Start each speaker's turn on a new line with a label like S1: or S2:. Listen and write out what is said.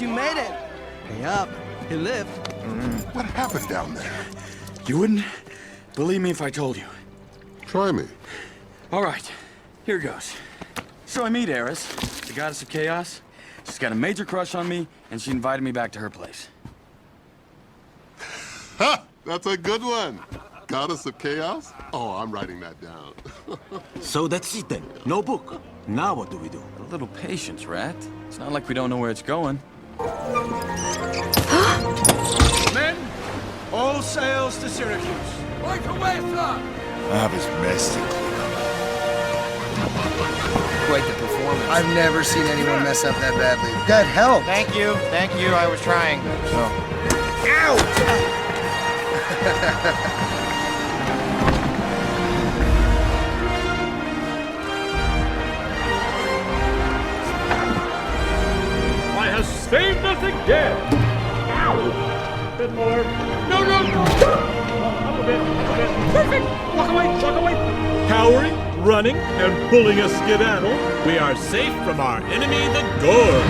S1: you made it. Hey up. Hey, lift.
S2: What happened down there?
S3: You wouldn't believe me if I told you.
S2: Try me.
S3: All right, here goes. So I meet Eris, the goddess of chaos. She's got a major crush on me, and she invited me back to her place.
S2: Ha! That's a good one. Goddess of Chaos? Oh, I'm writing that down.
S4: So that's it then. No book. Now what do we do?
S3: A little patience, Rat. It's not like we don't know where it's going.
S5: Men, all sails to Syracuse.
S1: Right away, sir.
S6: I was messed up.
S1: Quite the performance. I've never seen anyone mess up that badly. That helped.
S7: Thank you, I was trying, so...
S1: Ow!
S5: I have saved us again! Ow! A bit more. No! Up a bit. Perfect! Walk away! Cowering, running, and pulling a skedaddle, we are safe from our enemy, the Gorg.